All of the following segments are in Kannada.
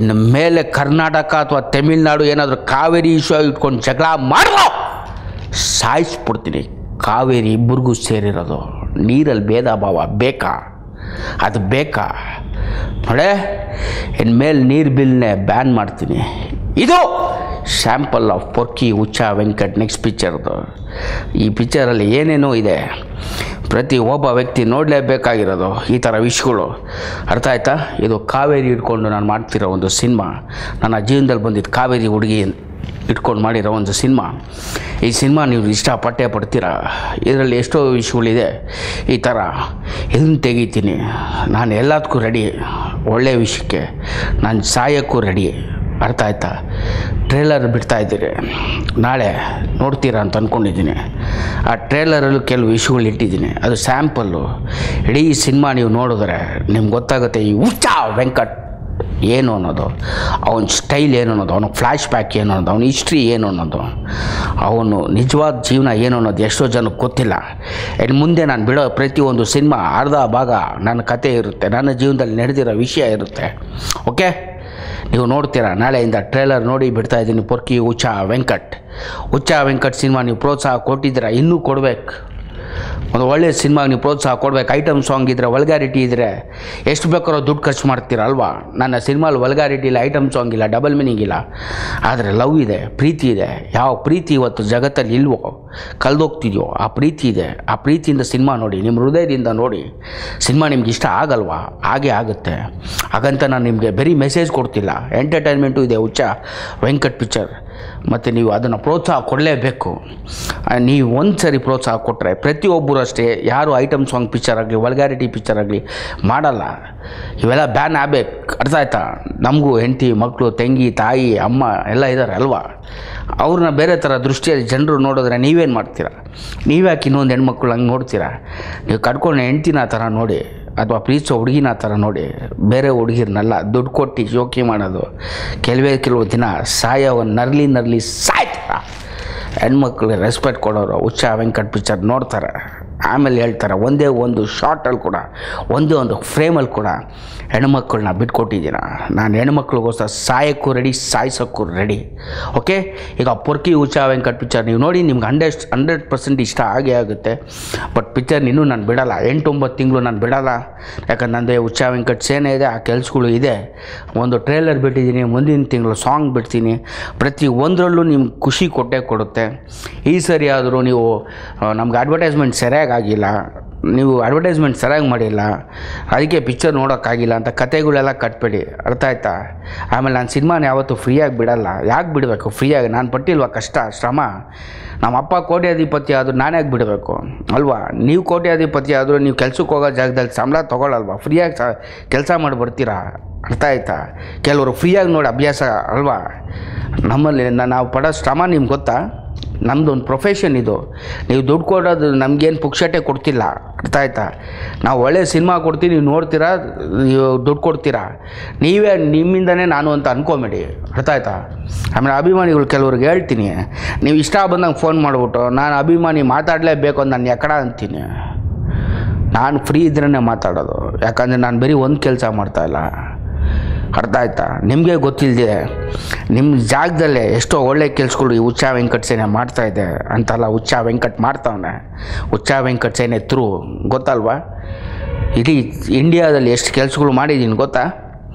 ಇನ್ನು ಮೇಲೆ ಕರ್ನಾಟಕ ಅಥವಾ ತಮಿಳ್ನಾಡು ಏನಾದರೂ ಕಾವೇರಿ ಇಶ್ಯೂ ಇಟ್ಕೊಂಡು ಜಗಳ ಮಾಡಿದ್ರು ಸಾಯಿಸ್ಬಿಡ್ತೀನಿ. ಕಾವೇರಿ ಇಬ್ಬರಿಗೂ ಸೇರಿರೋದು. ನೀರಲ್ಲಿ ಭೇದ ಭಾವ ಬೇಕಾ? ಅದು ಬೇಕಾ? ನೋಡೆ, ಇನ್ಮೇಲೆ ನೀರು ಬಿಲ್ನೇ ಬ್ಯಾನ್ ಮಾಡ್ತೀನಿ. ಇದು sample of ಪೊರ್ಕಿ Huccha Venkat next ಪಿಕ್ಚರ್ದು. ಈ ಪಿಕ್ಚರಲ್ಲಿ ಏನೇನೋ ಇದೆ, ಪ್ರತಿ ಒಬ್ಬ ವ್ಯಕ್ತಿ ನೋಡಲೇಬೇಕಾಗಿರೋದು ಈ ಥರ ವಿಷಯಗಳು. ಅರ್ಥ ಆಯ್ತಾ? ಇದು ಕಾವೇರಿ ಇಟ್ಕೊಂಡು ನಾನು ಮಾಡ್ತಿರೋ ಒಂದು ಸಿನಿಮಾ. ನನ್ನ ಜೀವನದಲ್ಲಿ ಬಂದಿದ್ದು ಕಾವೇರಿ ಹುಡುಗಿ ಇಟ್ಕೊಂಡು ಮಾಡಿರೋ ಒಂದು ಸಿನಿಮಾ. ಈ ಸಿನಿಮಾ ನೀವು ಇಷ್ಟಪಟ್ಟೇ ಪಡ್ತೀರಾ. ಇದರಲ್ಲಿ ಎಷ್ಟೋ ವಿಷಯಗಳಿದೆ ಈ ಥರ. ಇದನ್ನು ತೆಗಿತೀನಿ. ನಾನು ಎಲ್ಲದಕ್ಕೂ ರೆಡಿ. ಒಳ್ಳೆಯ ವಿಷಯಕ್ಕೆ ನಾನು ಸಾಯೋಕ್ಕೂ ರೆಡಿ. ಅರ್ಥ ಆಯ್ತಾ? ಟ್ರೇಲರ್ ಬಿಡ್ತಾಯಿದ್ದೀರಿ, ನಾಳೆ ನೋಡ್ತೀರಾ ಅಂತ ಅಂದ್ಕೊಂಡಿದ್ದೀನಿ. ಆ ಟ್ರೇಲರಲ್ಲೂ ಕೆಲವು ವಿಷಯಗಳು ಇಟ್ಟಿದ್ದೀನಿ, ಅದು ಸ್ಯಾಂಪಲ್ಲು. ಇಡೀ ಸಿನಿಮಾ ನೀವು ನೋಡಿದ್ರೆ ನಿಮ್ಗೆ ಗೊತ್ತಾಗುತ್ತೆ ಈ ಹುಚ್ಚ ವೆಂಕಟ್ ಏನು ಅನ್ನೋದು, ಅವನ ಸ್ಟೈಲ್ ಏನು ಅನ್ನೋದು, ಅವನ ಫ್ಲ್ಯಾಶ್ ಬ್ಯಾಕ್ ಏನು ಅನ್ನೋದು, ಅವನ ಹಿಸ್ಟ್ರಿ ಏನು ಅನ್ನೋದು, ಅವನು ನಿಜವಾದ ಜೀವನ ಏನು ಅನ್ನೋದು ಎಷ್ಟೋ ಜನಕ್ಕೆ ಗೊತ್ತಿಲ್ಲ. ಇನ್ನು ಮುಂದೆ ನಾನು ಬಿಡೋ ಪ್ರತಿಯೊಂದು ಸಿನಿಮಾ ಅರ್ಧ ಭಾಗ ನನ್ನ ಕತೆ ಇರುತ್ತೆ, ನನ್ನ ಜೀವನದಲ್ಲಿ ನಡೆದಿರೋ ವಿಷಯ ಇರುತ್ತೆ. ಓಕೆ, ನೀವು ನೋಡ್ತೀರಾ. ನಾಳೆಯಿಂದ ಟ್ರೇಲರ್ ನೋಡಿ ಬಿಡ್ತಾಯಿದ್ದೀನಿ. ಪೊರ್ಕಿ ಹುಚ್ಚ ವೆಂಕಟ್. ಹುಚ್ಚ ವೆಂಕಟ್ ಸಿನಿಮಾ ನೀವು ಪ್ರೋತ್ಸಾಹ ಕೊಟ್ಟಿದ್ದೀರಾ, ಇನ್ನೂ ಕೊಡಬೇಕು. ಒಂದು ಒಳ್ಳೆಯ ಸಿನಿಮಾಗೆ ನೀವು ಪ್ರೋತ್ಸಾಹ ಕೊಡಬೇಕು. ಐಟಮ್ ಸಾಂಗ್ ಇದ್ದರೆ, ವಲ್ಗಾರಿಟಿ ಇದ್ದರೆ ಎಷ್ಟು ಬೇಕಾದ್ರೂ ದುಡ್ಡು ಖರ್ಚು ಮಾಡ್ತೀರ ಅಲ್ವಾ? ನನ್ನ ಸಿನಿಮಾಲಿ ವಲ್ಗಾರಿಟಿ ಇಲ್ಲ, ಐಟಮ್ ಸಾಂಗ್ ಇಲ್ಲ, ಡಬಲ್ ಮೀನಿಂಗ್ ಇಲ್ಲ, ಆದರೆ ಲವ್ ಇದೆ, ಪ್ರೀತಿ ಇದೆ. ಯಾವ ಪ್ರೀತಿ ಇವತ್ತು ಜಗತ್ತಲ್ಲಿ ಇಲ್ವೋ, ಕಳೆದೋಗ್ತಿದೆಯೋ ಆ ಪ್ರೀತಿ ಇದೆ. ಆ ಪ್ರೀತಿಯಿಂದ ಸಿನಿಮಾ ನೋಡಿ, ನಿಮ್ಮ ಹೃದಯದಿಂದ ನೋಡಿ. ಸಿನಿಮಾ ನಿಮ್ಗೆ ಇಷ್ಟ ಆಗಲ್ವಾ? ಹಾಗೇ ಆಗುತ್ತೆ. ಹಾಗಂತ ನಾನು ನಿಮಗೆ ಬರೀ ಮೆಸೇಜ್ ಕೊಡ್ತಿಲ್ಲ, ಎಂಟರ್ಟೈನ್ಮೆಂಟು ಇದೆ ಹುಚ್ಚ ವೆಂಕಟ್ ಪಿಕ್ಚರ್. ಮತ್ತು ನೀವು ಅದನ್ನು ಪ್ರೋತ್ಸಾಹ ಕೊಡಲೇಬೇಕು. ನೀವು ಒಂದು ಸರಿ ಪ್ರೋತ್ಸಾಹ ಕೊಟ್ಟರೆ ಪ್ರತಿಯೊಬ್ಬರು ಅಷ್ಟೇ, ಯಾರು ಐಟಮ್ ಸಾಂಗ್ ಪಿಕ್ಚರ್ ಆಗಲಿ, ವಲ್ಗಾರಿಟಿ ಪಿಕ್ಚರ್ ಆಗಲಿ ಮಾಡಲ್ಲ. ಇವೆಲ್ಲ ಬ್ಯಾನ್ ಆಗಬೇಕು. ಅರ್ಥ ಆಯ್ತಾ? ನಮಗೂ ಹೆಂಡತಿ, ಮಕ್ಕಳು, ತಂಗಿ, ತಾಯಿ, ಅಮ್ಮ ಎಲ್ಲ ಇದ್ದಾರೆ ಅಲ್ವಾ? ಅವ್ರನ್ನ ಬೇರೆ ಥರ ದೃಷ್ಟಿಯಲ್ಲಿ ಜನರು ನೋಡಿದ್ರೆ ನೀವೇನು ಮಾಡ್ತೀರಾ? ನೀವ್ಯಾಕೆ ಇನ್ನೊಂದು ಹೆಣ್ಮಕ್ಳು ಹಂಗೆ ನೋಡ್ತೀರಾ? ನೀವು ಕಟ್ಕೊಂಡು ಹೆಂಡ್ತಿನ ಆ ಥರ ನೋಡಿ, ಅಥವಾ ಪ್ರೀತಿಸೋ ಹುಡುಗಿನ ಆ ಥರ ನೋಡಿ. ಬೇರೆ ಹುಡುಗಿರ್ನಲ್ಲ ದುಡ್ಡು ಕೊಟ್ಟು ಜೋಕಿ ಮಾಡೋದು. ಕೆಲವು ದಿನ ಸಾಯೋ ನರ್ಲಿ ಸಾಯ್ತಾರ. ಹೆಣ್ಮಕ್ಳಿಗೆ ರೆಸ್ಪೆಕ್ಟ್ ಕೊಡೋರು ಹುಚ್ಚ ವೆಂಕಟ್ ಪಿಕ್ಚರ್ ನೋಡ್ತಾರೆ, ಆಮೇಲೆ ಹೇಳ್ತಾರೆ. ಒಂದೇ ಒಂದು ಶಾರ್ಟಲ್ಲಿ ಕೂಡ, ಒಂದೇ ಒಂದು ಫ್ರೇಮಲ್ಲಿ ಕೂಡ ಹೆಣ್ಮಕ್ಳನ್ನ ಬಿಟ್ಕೊಟ್ಟಿದ್ದೀನ. ನಾನು ಹೆಣ್ಮಕ್ಳಿಗೋಸ್ಕರ ಸಾಯೋಕ್ಕೂ ರೆಡಿ, ಸಾಯಿಸೋಕ್ಕೂ ರೆಡಿ. ಓಕೆ, ಈಗ ಪೊರ್ಕಿ ಹುಚ್ಚ ವೆಂಕಟ್ ಪಿಕ್ಚರ್ ನೀವು ನೋಡಿ, ನಿಮ್ಗೆ 100% ಇಷ್ಟ ಆಗೇ ಆಗುತ್ತೆ. ಬಟ್ ಪಿಕ್ಚರ್ ಇನ್ನೂ ನಾನು ಬಿಡೋಲ್ಲ, 8-9 ತಿಂಗಳು ನಾನು ಬಿಡೋಲ್ಲ. ಯಾಕಂದ್ರೆ ನಂದೇ ಹುಚ್ಚ ವೆಂಕಟ್ ಸೇನೆ ಇದೆ, ಆ ಕೆಲಸಗಳು ಇದೆ. ಒಂದು ಟ್ರೇಲರ್ ಬಿಟ್ಟಿದ್ದೀನಿ, ಮುಂದಿನ ತಿಂಗಳು ಸಾಂಗ್ ಬಿಡ್ತೀನಿ. ಪ್ರತಿ ಒಂದರಲ್ಲೂ ನಿಮ್ಗೆ ಖುಷಿ ಕೊಟ್ಟೇ ಕೊಡುತ್ತೆ. ಈ ಸರಿ ಆದರೂ ನೀವು ನಮ್ಗೆ ಅಡ್ವರ್ಟೈಸ್ಮೆಂಟ್ ಸರಿಯಾಗಿಲ್ಲ, ನೀವು ಅಡ್ವರ್ಟೈಸ್ಮೆಂಟ್ ಸರಿಯಾಗಿ ಮಾಡಿಲ್ಲ, ಅದಕ್ಕೆ ಪಿಕ್ಚರ್ ನೋಡೋಕ್ಕಾಗಿಲ್ಲ ಅಂತ ಕತೆಗಳೆಲ್ಲ ಕಟ್ಬೇಡಿ. ಅರ್ಥ ಆಯ್ತಾ? ಆಮೇಲೆ ನಾನು ಸಿನಿಮಾನ ಯಾವತ್ತೂ ಫ್ರೀಯಾಗಿ ಬಿಡಲ್ಲ. ಯಾಕೆ ಬಿಡಬೇಕು ಫ್ರೀಯಾಗಿ? ನಾನು ಪಟ್ಟಿಲ್ವ ಕಷ್ಟ, ಶ್ರಮ? ನಮ್ಮ ಅಪ್ಪ ಕೋಟ್ಯಾಧಿಪತಿ ಆದರೂ ನಾನು ಯಾಕೆ ಬಿಡಬೇಕು ಅಲ್ವಾ? ನೀವು ಕೋಟ್ಯಾಧಿಪತಿ ಆದರೂ ನೀವು ಕೆಲ್ಸಕ್ಕೆ ಹೋಗೋ ಜಾಗದಲ್ಲಿ ಸಂಬಳ ತೊಗೊಳ್ಳಲ್ವಾ? ಫ್ರೀಯಾಗಿ ಕೆಲಸ ಮಾಡಿ ಬರ್ತೀರಾ? ಅರ್ಥ ಆಯ್ತಾ? ಕೆಲವರು ಫ್ರೀಯಾಗಿ ನೋಡಿ ಅಭ್ಯಾಸ ಅಲ್ವಾ? ನಮ್ಮಲ್ಲಿ ನಾವು ಪಡೋ ಶ್ರಮ ನಿಮ್ಗೆ ಗೊತ್ತಾ? ನಮ್ಮದೊಂದು ಪ್ರೊಫೆಷನ್ ಇದು. ನೀವು ದುಡ್ಡು ಕೊಡೋದು ನಮಗೇನು ಪುಕ್ಷಟೆ ಕೊಡ್ತಿಲ್ಲ. ಅರ್ಥ ಆಯ್ತಾ? ನಾವು ಒಳ್ಳೆಯ ಸಿನಿಮಾ ಕೊಡ್ತೀವಿ, ನೀವು ನೋಡ್ತೀರಾ, ನೀವು ದುಡ್ಡು ಕೊಡ್ತೀರಾ. ನೀವೇ ನಿಮ್ಮಿಂದನೇ ನಾನು ಅಂತ ಅಂದ್ಕೊಂಬೇಡಿ. ಅರ್ಥ ಆಯ್ತಾ? ಆಮೇಲೆ ಅಭಿಮಾನಿಗಳು ಕೆಲವ್ರಿಗೆ ಹೇಳ್ತೀನಿ, ನೀವು ಇಷ್ಟ ಬಂದಂಗೆ ಫೋನ್ ಮಾಡಿಬಿಟ್ಟು ನಾನು ಅಭಿಮಾನಿ ಮಾತಾಡಲೇಬೇಕು ಅಂತ ನಾನು ಎಕ್ಕಡ ಅಂತೀನಿ. ನಾನು ಫ್ರೀ ಇದ್ರೇ ಮಾತಾಡೋದು. ಯಾಕಂದರೆ ನಾನು ಬರೀ ಒಂದು ಕೆಲಸ ಮಾಡ್ತಾಯಿಲ್ಲ. ಅರ್ಥ ಆಯ್ತಾ? ನಿಮಗೆ ಗೊತ್ತಿಲ್ಲದೆ ನಿಮ್ಮ ಜಾಗದಲ್ಲೇ ಎಷ್ಟೋ ಒಳ್ಳೆ ಕೆಲಸಗಳು ಈ ಹುಚ್ಚ ವೆಂಕಟ್ ಸೇನೆ ಮಾಡ್ತಾಯಿದೆ ಅಂತಲ್ಲ. ಹುಚ್ಚ ವೆಂಕಟ್ ಮಾಡ್ತಾವನೆ. ಹುಚ್ಚ ವೆಂಕಟ್ ಸೇನೆ ಥ್ರೂ ಗೊತ್ತಲ್ವಾ? ಇಡೀ ಇಂಡಿಯಾದಲ್ಲಿ ಎಷ್ಟು ಕೆಲಸಗಳು ಮಾಡಿದ್ದೀನಿ ಗೊತ್ತಾ?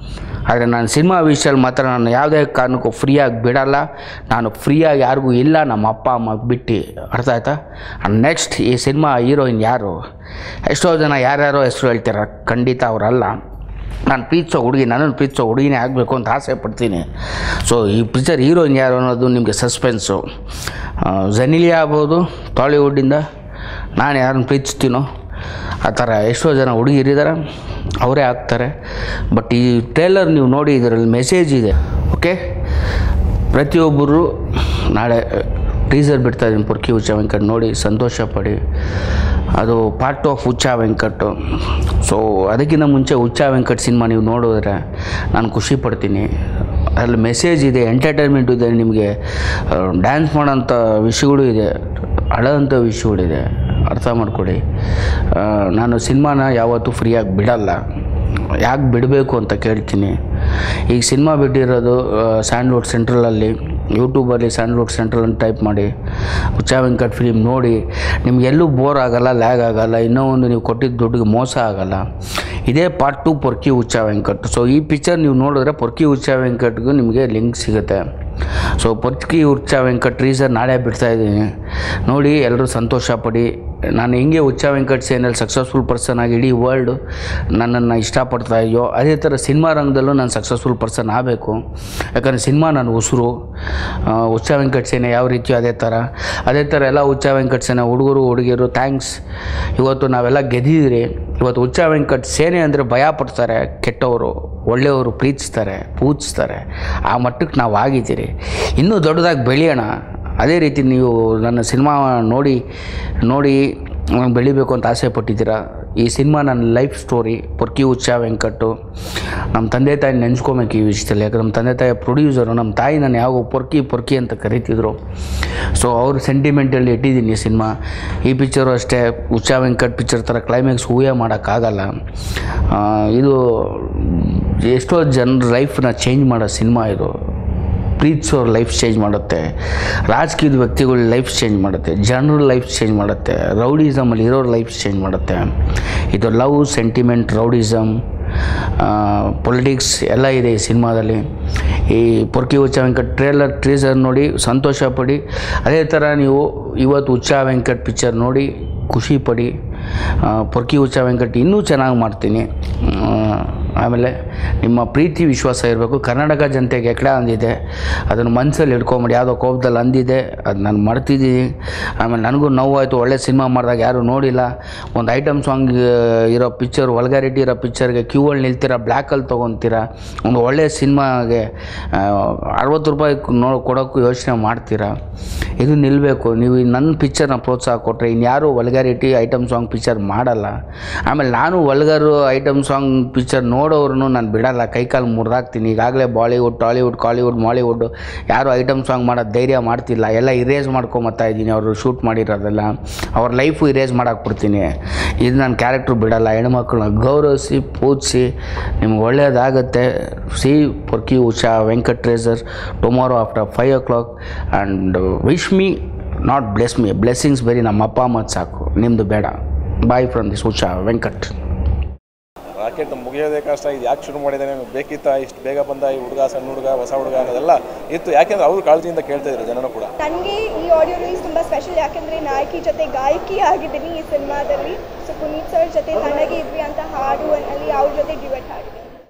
ಆದರೆ ನಾನು ಸಿನಿಮಾ ವಿಷಯಲ್ಲಿ ಮಾತ್ರ ನಾನು ಯಾವುದೇ ಕಾರಣಕ್ಕೂ ಫ್ರೀಯಾಗಿ ಬಿಡಲ್ಲ. ನಾನು ಫ್ರೀಯಾಗಿ ಯಾರಿಗೂ ಇಲ್ಲ, ನಮ್ಮ ಅಪ್ಪ ಅಮ್ಮ ಬಿಟ್ಟು. ಅರ್ಥ ಆಯ್ತಾ? ನೆಕ್ಸ್ಟ್ ಈ ಸಿನಿಮಾ ಹೀರೋಯಿನ್ ಯಾರು? ಎಷ್ಟೋ ಜನ ಯಾರ್ಯಾರೋ ಹೆಸರು ಹೇಳ್ತಾರೆ, ಖಂಡಿತ ಅವರಲ್ಲ. ನಾನು ಪ್ರೀತಿಸೋ ಹುಡುಗಿ, ನನ್ನನ್ನು ಪ್ರೀತಿಸೋ ಹುಡುಗಿನೇ ಆಗಬೇಕು ಅಂತ ಆಸೆ ಪಡ್ತೀನಿ. ಸೊ ಈ ಪಿಕ್ಚರ್ ಹೀರೋಯಿನ್ ಯಾರು ಅನ್ನೋದು ನಿಮಗೆ ಸಸ್ಪೆನ್ಸು. ಜನಿಲಿಯಾ ಆಗ್ಬೋದು ಟಾಲಿವುಡ್ಡಿಂದ, ನಾನು ಯಾರನ್ನು ಪ್ರೀತಿಸ್ತೀನೋ ಆ ಥರ ಎಷ್ಟೋ ಜನ ಹುಡುಗಿರಿದ್ದಾರೆ, ಅವರೇ ಆಗ್ತಾರೆ. ಬಟ್ ಈ ಟ್ರೇಲರ್ ನೀವು ನೋಡಿ, ಇದರಲ್ಲಿ ಮೆಸೇಜ್ ಇದೆ. ಓಕೆ, ಪ್ರತಿಯೊಬ್ಬರು ನಾಳೆ ಟೀಸರ್ ಬಿಡ್ತಾಯಿದ್ದೀನಿ ಪೊರ್ಕಿ ಹುಚ್ಚ ವೆಂಕಟ್ ನೋಡಿ ಸಂತೋಷ ಪಡಿ. ಅದು ಪಾರ್ಟ್ ಆಫ್ ಹುಚ್ಚ ವೆಂಕಟ್ಟು. ಸೊ ಅದಕ್ಕಿಂತ ಮುಂಚೆ ಹುಚ್ಚ ವೆಂಕಟ್ ಸಿನಿಮಾ ನೀವು ನೋಡಿದ್ರೆ ನಾನು ಖುಷಿ ಪಡ್ತೀನಿ. ಅಲ್ಲಿ ಮೆಸೇಜ್ ಇದೆ, ಎಂಟರ್ಟೈನ್ಮೆಂಟ್ ಇದೆ, ನಿಮಗೆ ಡ್ಯಾನ್ಸ್ ಮಾಡೋಂಥ ವಿಷಯಗಳು ಇದೆ, ಅಳೋಂಥ ವಿಷಯಗಳಿದೆ. ಅರ್ಥ ಮಾಡ್ಕೊಳ್ಳಿ. ನಾನು ಸಿನಿಮಾನ ಯಾವತ್ತೂ ಫ್ರೀಯಾಗಿ ಬಿಡಲ್ಲ. ಯಾಕೆ ಬಿಡಬೇಕು ಅಂತ ಕೇಳ್ತೀನಿ. ಈಗ ಸಿನಿಮಾ ಬಿಟ್ಟಿರೋದು ಸ್ಯಾಂಡ್ಲ್ವುಡ್ ಸೆಂಟ್ರಲಲ್ಲಿ, ಯೂಟ್ಯೂಬಲ್ಲಿ ಸ್ಯಾಂಡ್ಲ್ವುಡ್ ಸೆಂಟ್ರಲ್ ಅಂತ ಟೈಪ್ ಮಾಡಿ ಹುಚ್ಚ ವೆಂಕಟ್ ಫಿಲಿಮ್ ನೋಡಿ. ನಿಮಗೆಲ್ಲೂ ಬೋರ್ ಆಗೋಲ್ಲ, ಲ್ಯಾಗ್ ಆಗೋಲ್ಲ, ಇನ್ನೂ ಒಂದು ನೀವು ಕೊಟ್ಟಿದ್ದ ದುಡ್ಡಿಗೆ ಮೋಸ ಆಗೋಲ್ಲ. ಇದೇ ಪಾರ್ಟ್ 2 ಪೊರ್ಕಿ ಹುಚ್ಚ ವೆಂಕಟ್. ಸೊ ಈ ಪಿಕ್ಚರ್ ನೀವು ನೋಡಿದ್ರೆ ಪೊರ್ಕಿ ಹುಚ್ಚ ವೆಂಕಟ್ಗೂ ನಿಮಗೆ ಲಿಂಕ್ ಸಿಗುತ್ತೆ. ಸೊ ಪೊರ್ಕಿ ಹುಚ್ಚ ವೆಂಕಟ್ ಟೀಸರ್ ನಾಳೆ ಬಿಡ್ತಾಯಿದ್ದೀನಿ, ನೋಡಿ ಎಲ್ಲರೂ ಸಂತೋಷ ಪಡಿ. ನಾನು ಹೆಂಗೆ ಹುಚ್ಚ ವೆಂಕಟ್ ಸೇನಲ್ಲಿ ಸಕ್ಸಸ್ಫುಲ್ ಪರ್ಸನ್ ಆಗಿ ಇಡೀ ವರ್ಲ್ಡು ನನ್ನನ್ನು ಇಷ್ಟಪಡ್ತಾ ಇದೆಯೋ, ಅದೇ ಥರ ಸಿನಿಮಾ ರಂಗದಲ್ಲೂ ನಾನು ಸಕ್ಸಸ್ಫುಲ್ ಪರ್ಸನ್ ಆಗಬೇಕು. ಯಾಕಂದರೆ ಸಿನಿಮಾ ನನ್ನ ಉಸಿರು. ಹುಚ್ಚ ವೆಂಕಟ್ ಸೇನೆ ಯಾವ ರೀತಿಯೋ ಅದೇ ಥರ ಎಲ್ಲ ಹುಚ್ಚ ವೆಂಕಟ್ ಸೇನೆ ಹುಡುಗರು ಹುಡುಗಿಯರು ಥ್ಯಾಂಕ್ಸ್. ಇವತ್ತು ನಾವೆಲ್ಲ ಗೆದ್ದಿದ್ದೀರಿ. ಇವತ್ತು ಹುಚ್ಚ ವೆಂಕಟ್ ಸೇನೆ ಅಂದರೆ ಭಯ ಪಡ್ತಾರೆ ಕೆಟ್ಟವರು, ಒಳ್ಳೆಯವರು ಪ್ರೀತಿಸ್ತಾರೆ, ಪೂಜಿಸ್ತಾರೆ. ಆ ಮಟ್ಟಕ್ಕೆ ನಾವು ಆಗಿದ್ದೀರಿ. ಇನ್ನೂ ದೊಡ್ಡದಾಗಿ ಬೆಳೆಯೋಣ. ಅದೇ ರೀತಿ ನೀವು ನನ್ನ ಸಿನಿಮಾ ನೋಡಿ ಬೆಳಿಬೇಕು ಅಂತ ಆಸೆ ಪಟ್ಟಿದ್ದೀರಾ. ಈ ಸಿನಿಮಾ ನನ್ನ ಲೈಫ್ ಸ್ಟೋರಿ. ಪೊರ್ಕಿ ಹುಚ್ಚ ವೆಂಕಟ್ಟು ನಮ್ಮ ತಂದೆ ತಾಯಿ ನೆನೆಸ್ಕೊಬೇಕು ಈ ವಿಷಯದಲ್ಲಿ. ಯಾಕಂದ್ರೆ ನಮ್ಮ ತಂದೆ ತಾಯಿ ಪ್ರೊಡ್ಯೂಸರು. ನಮ್ಮ ತಾಯಿ ನಾನು ಯಾವ ಪೊರ್ಕಿ ಅಂತ ಕರೀತಿದ್ರು. ಸೊ ಅವ್ರ ಸೆಂಟಿಮೆಂಟಲ್ಲಿ ಇಟ್ಟಿದ್ದೀನಿ ಈ ಸಿನಿಮಾ. ಈ ಪಿಕ್ಚರು ಅಷ್ಟೇ, ಹುಚ್ಚ ವೆಂಕಟ್ ಪಿಕ್ಚರ್ ಥರ ಕ್ಲೈಮ್ಯಾಕ್ಸ್ ಊಹೆ ಮಾಡೋಕ್ಕಾಗಲ್ಲ. ಇದು ಎಷ್ಟೋ ಜನರ ಲೈಫನ್ನ ಚೇಂಜ್ ಮಾಡೋ ಸಿನಿಮಾ ಇದು. ಪ್ರೀತಿಸೋರ ಲೈಫ್ ಚೇಂಜ್ ಮಾಡುತ್ತೆ, ರಾಜಕೀಯದ ವ್ಯಕ್ತಿಗಳ ಲೈಫ್ ಚೇಂಜ್ ಮಾಡುತ್ತೆ, ಜನರ ಲೈಫ್ ಚೇಂಜ್ ಮಾಡುತ್ತೆ, ರೌಡಿಸಮಲ್ಲಿ ಇರೋರ ಲೈಫ್ ಚೇಂಜ್ ಮಾಡುತ್ತೆ. ಇದು ಲವ್, ಸೆಂಟಿಮೆಂಟ್, ರೌಡಿಸಮ್, ಪೊಲಿಟಿಕ್ಸ್ ಎಲ್ಲ ಇದೆ ಈ ಸಿನಿಮಾದಲ್ಲಿ. ಈ ಪೊರ್ಕಿ ಹುಚ್ಚ ವೆಂಕಟ್ ಟ್ರೇಸರ್ ನೋಡಿ ಸಂತೋಷ ಪಡಿ. ಅದೇ ಥರ ನೀವು ಇವತ್ತು ಹುಚ್ಚ ವೆಂಕಟ್ ಪಿಕ್ಚರ್ ನೋಡಿ ಖುಷಿ ಪಡಿ. ಪೊರ್ಕಿ ಹುಚ್ಚ ವೆಂಕಟ್ ಇನ್ನೂ ಚೆನ್ನಾಗಿ ಮಾಡ್ತೀನಿ. ಆಮೇಲೆ ನಿಮ್ಮ ಪ್ರೀತಿ ವಿಶ್ವಾಸ ಇರಬೇಕು. ಕರ್ನಾಟಕ ಜನತೆಗೆ ಎಕಡೆ ಅಂದಿದೆ, ಅದನ್ನು ಮನಸ್ಸಲ್ಲಿ ಹಿಡ್ಕೊಂಬಿಡಿ. ಯಾವುದೋ ಕೋಪದಲ್ಲಿ ಅಂದಿದೆ, ಅದು ನಾನು ಮಾಡ್ತಿದ್ದೀನಿ. ಆಮೇಲೆ ನನಗೂ ನೋವಾಯಿತು. ಒಳ್ಳೆ ಸಿನಿಮಾ ಮಾಡಿದಾಗ ಯಾರೂ ನೋಡಿಲ್ಲ. ಒಂದು ಐಟಮ್ ಸಾಂಗ್ ಇರೋ ಪಿಕ್ಚರ್, ವಲ್ಗಾರಿಟಿ ಇರೋ ಪಿಕ್ಚರ್ಗೆ ಕ್ಯೂವಲ್ಲಿ ನಿಲ್ತೀರಾ, ಬ್ಲ್ಯಾಕಲ್ಲಿ ತೊಗೊತೀರಾ. ಒಂದು ಒಳ್ಳೆಯ ಸಿನಿಮಾಗೆ 60 ರೂಪಾಯಿ ಕೊಡೋಕ್ಕೂ ಯೋಚನೆ ಮಾಡ್ತೀರಾ. ಇದು ನಿಲ್ಲಬೇಕು. ನೀವು ನನ್ನ ಪಿಕ್ಚರ್ನ ಪ್ರೋತ್ಸಾಹ ಕೊಟ್ಟರೆ ಇನ್ಯಾರೂ ವಲ್ಗಾರಿಟಿ ಐಟಮ್ ಸಾಂಗ್ ಪಿಕ್ಚರ್ ಮಾಡಲ್ಲ. ಆಮೇಲೆ ನಾನು ವಲ್ಗರು ಐಟಮ್ ಸಾಂಗ್ ಪಿಕ್ಚರ್ ನೋಡೋರು ನಾನು ಬಿಡಲ್ಲ, ಕೈಕಾಲು ಮುರಿದಾಕ್ತೀನಿ. ಈಗಾಗಲೇ ಬಾಲಿವುಡ್, ಟಾಲಿವುಡ್, ಕಾಲಿವುಡ್, ಮಾಲಿವುಡ್ ಯಾರು ಐಟಮ್ ಸಾಂಗ್ ಮಾಡೋದು ಧೈರ್ಯ ಮಾಡ್ತಿಲ್ಲ. ಎಲ್ಲ ಇರೇಸ್ ಮಾಡ್ಕೊಂಬತ್ತಾ ಇದ್ದೀನಿ. ಅವರು ಶೂಟ್ ಮಾಡಿರೋದೆಲ್ಲ ಅವ್ರ ಲೈಫು ಇರೇಸ್ ಮಾಡಾಕ್ಬಿಡ್ತೀನಿ. ಇದು ನನ್ನ ಕ್ಯಾರೆಕ್ಟ್ರು ಬಿಡಲ್ಲ. ಹೆಣ್ಮಕ್ಳನ್ನ ಗೌರವಿಸಿ ಪೂಜಿಸಿ ನಿಮ್ಗೆ ಒಳ್ಳೆಯದಾಗುತ್ತೆ. C ಪೊರ್ಕಿ Huccha Venkat tracer tomorrow after 5 o'clock and wish me not bless me. Blessings ಬರೀ ನಮ್ಮ ಅಪ್ಪ ಅಮ್ಮದು ಸಾಕು, ನಿಮ್ಮದು ಬೇಡ. ಬಾಯ್ from this Huccha Venkat. Rocket ಮುಗಿಯೋದೇ ಕಷ್ಟ. ಇದು ಯಾಕೆ ಶುರು ಮಾಡಿದ್ದಾನೆ, ಬೇಕಿತ್ತ ಇಷ್ಟು ಬೇಗ ಬಂದ ಈ ಹುಡುಗ, ಸಣ್ಣ ಹುಡುಗ, ಹೊಸ ಹುಡುಗ ಅನ್ನೋದೆಲ್ಲ ಇತ್ತು. ಯಾಕೆಂದ್ರೆ ಅವರು ಕಾಳಜಿಯಿಂದ ಕೇಳ್ತಾ ಇದ್ರು ಜನರು ಕೂಡ. ನನಗೆ ಈ ಆಡಿಯೋ ರಿಲೀಸ್ ತುಂಬ ಸ್ಪೆಷಲ್. ಯಾಕೆಂದರೆ ನಾಯಕಿ ಜೊತೆ ಗಾಯಕಿ ಆಗಿದ್ದೀನಿ ಈ ಸಿನಿಮಾದಲ್ಲಿ. ಸೊ ಪುನೀತ್ ಸರ್ ಜೊತೆ ತಣ್ಣಗೆ ಇದ್ವಿ ಅಂತ ಹಾಡು ಅಲ್ಲಿ ಅವ್ರ ಜೊತೆ ಡ್ಯುಯೆಟ್ ಹಾಡಿದ್ದೀನಿ.